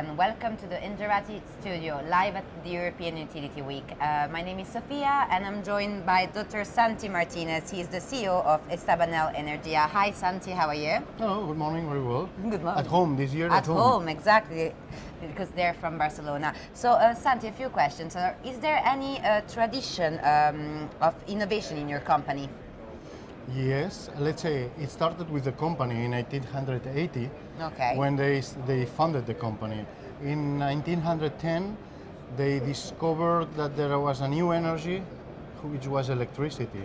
and welcome to the Interactive Studio, live at the European Utility Week. My name is Sofia and I'm joined by Dr. Santi Martínez. He is the CEO of Estabanell Energia. Hi Santi, how are you? Hello, good morning, very well. Good morning. At home this year? At home, exactly, because they're from Barcelona. So Santi, a few questions. Is there any tradition of innovation in your company? Yes, let's say it started with the company in 1880 when they founded the company. In 1910 they discovered that there was a new energy which was electricity.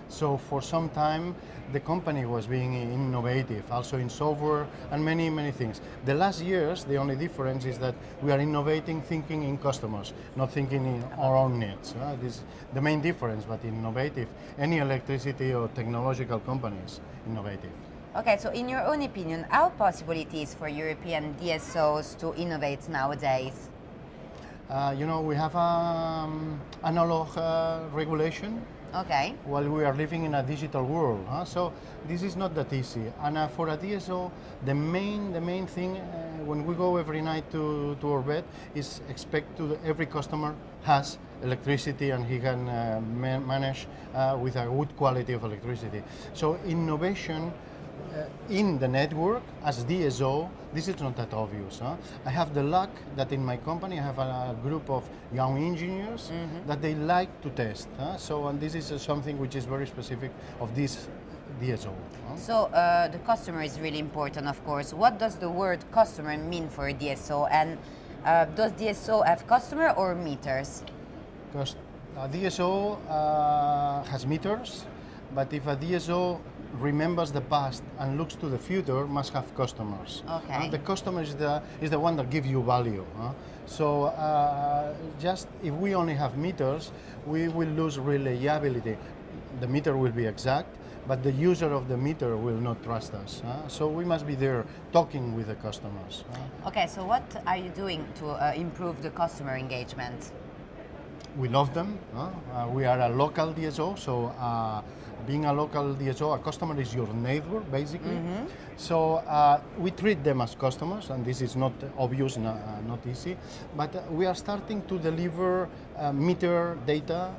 So for some time the company was being innovative, also in software and many things. The last years the only difference is that we are innovating thinking in customers, not thinking in our own needs. This is the main difference, but innovative. Any electricity or technological company is innovative. Okay, so in your own opinion, how possible it is for European DSOs to innovate nowadays? We have analog regulation. Okay. While we are living in a digital world, so this is not that easy. And for a DSO, the main thing when we go every night to our bed is expect every customer has electricity and he can manage with a good quality of electricity. So innovation in the network as DSO, this is not that obvious. I have the luck that in my company I have a group of young engineers that they like to test. And this is something which is very specific of this DSO. So the customer is really important, of course. What does the word customer mean for a DSO? And does DSO have customer or meters? Because a DSO has meters, but if a DSO remembers the past and looks to the future, must have customers. Okay. The customer is the one that gives you value. So just if we only have meters, we will lose reliability. The meter will be exact, but the user of the meter will not trust us. So we must be there talking with the customers. Okay, so what are you doing to improve the customer engagement? We love them. We are a local DSO, so being a local DSO, a customer is your neighbor, basically. So we treat them as customers, and this is not obvious, not easy, but we are starting to deliver meter data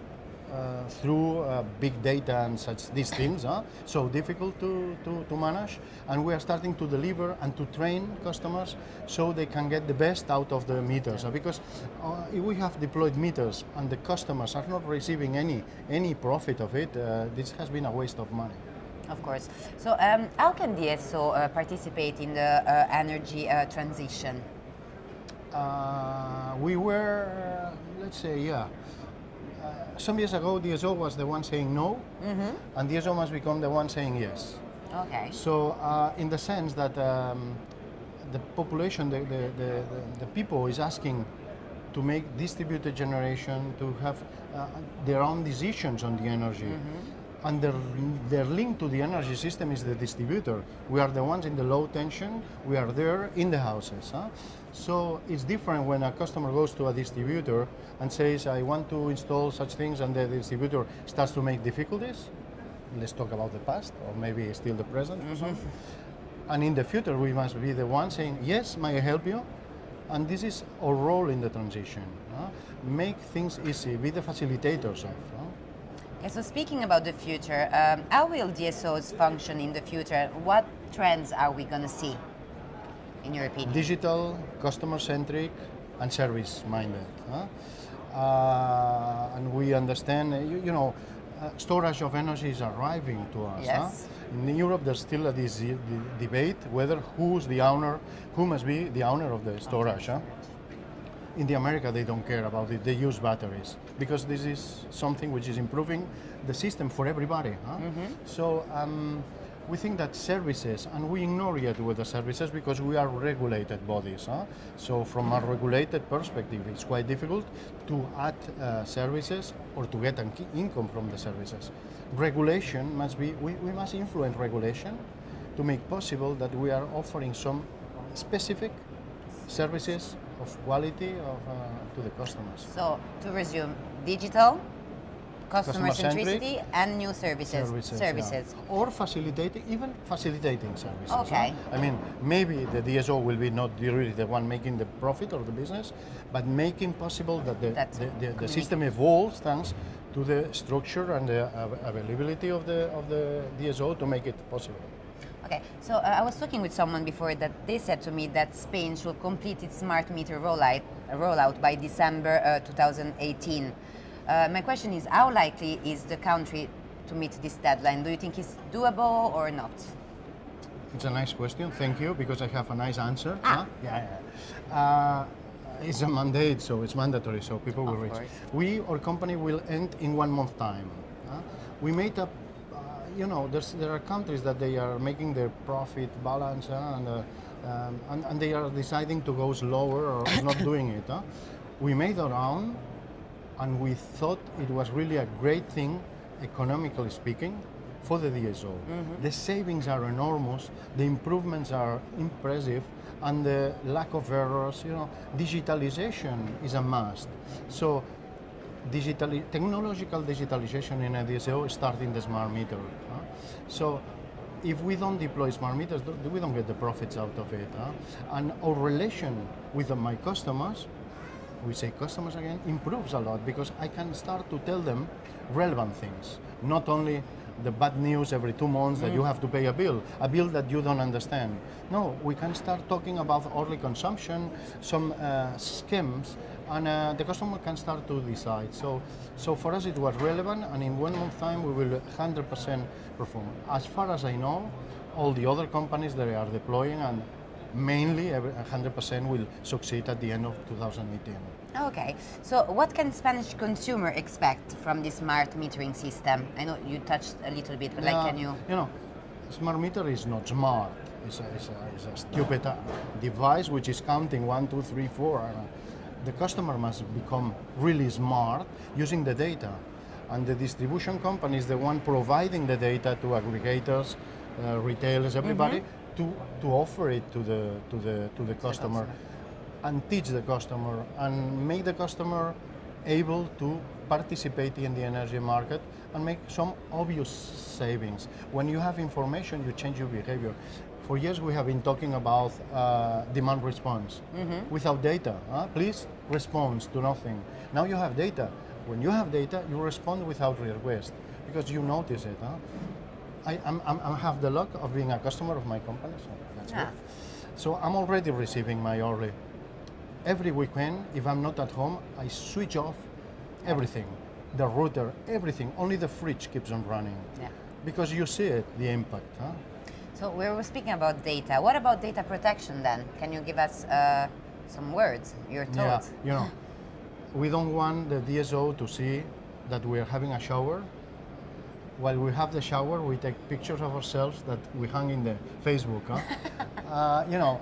through big data and these things, so difficult to manage, and we are starting to deliver and to train customers so they can get the best out of the meters. Because if we have deployed meters and the customers are not receiving any profit of it, this has been a waste of money. Of course. So how can DSO participate in the energy transition? We were, let's say, some years ago, DSO was the one saying no, and DSO must become the one saying yes. Okay. So, in the sense that the population, the people is asking to make distributed generation, to have their own decisions on the energy. And their link to the energy system is the distributor. We are the ones in the low tension, we are there in the houses. So it's different when a customer goes to a distributor and says, I want to install such things, and the distributor starts to make difficulties. Let's talk about the past, or maybe still the present. And in the future, we must be the one saying, yes, may I help you? And this is our role in the transition. Make things easy, be the facilitators of. Okay, so speaking about the future, how will DSOs function in the future? What trends are we going to see, in your opinion? Digital, customer-centric, and service-minded. And we understand, storage of energy is arriving to us. Yes. In Europe, there's still this debate whether who must be the owner of the storage. In America, they don't care about it. They use batteries because this is something which is improving the system for everybody. So we think that services, and we ignore yet with the services because we are regulated bodies. So from a regulated perspective, it's quite difficult to add services or to get an income from the services. Regulation must be, we must influence regulation to make possible that we are offering some specific services of quality to the customers. So to resume, digital, customer Customer-centric centricity and new services. Yeah. Or even facilitating services. Okay. I mean, maybe the DSO will be not really the one making the profit or the business, but making possible that the system evolves thanks to the structure and the availability of the DSO to make it possible. Okay, so I was talking with someone before that they said to me that Spain should complete its smart meter rollout by December 2018. My question is, how likely is the country to meet this deadline? Do you think it's doable or not? It's a nice question, thank you, because I have a nice answer. Ah. Yeah. It's a mandate, so it's mandatory, so people will reach. Our company will end in 1 month time. We made up, there are countries that they are making their profit balance and they are deciding to go slower or not doing it. We made our own, and we thought it was really a great thing, economically speaking, for the DSO. Mm-hmm. The savings are enormous, the improvements are impressive, and the lack of errors, digitalization is a must. So technological digitalization in a DSO starting the smart meter. So if we don't deploy smart meters, we don't get the profits out of it. And our relation with my customers, we say customers again, improves a lot because I can start to tell them relevant things, not only the bad news every 2 months that you have to pay a bill that you don't understand. No, we can start talking about early consumption, some schemes, and the customer can start to decide. So for us it was relevant, and in 1 month time we will 100% perform. As far as I know, all the other companies they are deploying, and mainly 100% will succeed at the end of 2018. Okay, so what can Spanish consumer expect from this smart metering system? I know you touched a little bit, but can you? Smart meter is not smart. It's a stupid device which is counting 1, 2, 3, 4. The customer must become really smart using the data, and the distribution company is the one providing the data to aggregators, retailers, everybody, to offer it to the customer and teach the customer and make the customer able to participate in the energy market and make some obvious savings. When you have information, you change your behavior. For years we have been talking about demand response. Without data, please respond to nothing. Now you have data. When you have data, you respond without request because you notice it. I have the luck of being a customer of my company, so that's good. So I'm already receiving my early. Every weekend, if I'm not at home, I switch off everything, the router, everything. Only the fridge keeps on running, because you see it, the impact. So we were speaking about data. What about data protection then? Can you give us some words, your thoughts? Yeah, we don't want the DSO to see that we're having a shower. While we have the shower, we take pictures of ourselves that we hang in the Facebook.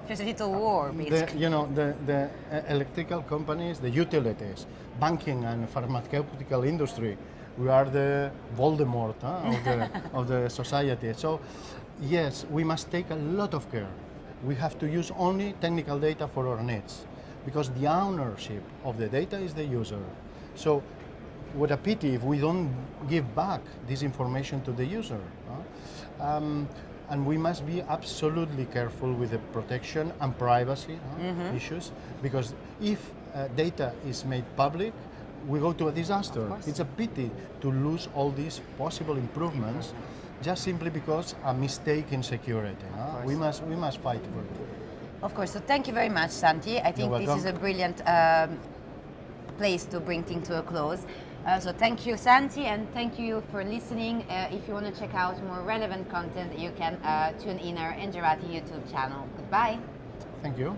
Just a little war, basically. The electrical companies, the utilities, banking and pharmaceutical industry, we are the Voldemort of the society. So, yes, we must take a lot of care. We have to use only technical data for our needs, because the ownership of the data is the user. So, what a pity if we don't give back this information to the user. And we must be absolutely careful with the protection and privacy issues, because if data is made public, we go to a disaster. It's a pity to lose all these possible improvements just simply because a mistake in security. We must fight for it. Of course. So thank you very much, Santi. I think this is a brilliant place to bring things to a close. So thank you, Santi, and thank you for listening. If you want to check out more relevant content, you can tune in our Engerati YouTube channel. Goodbye. Thank you.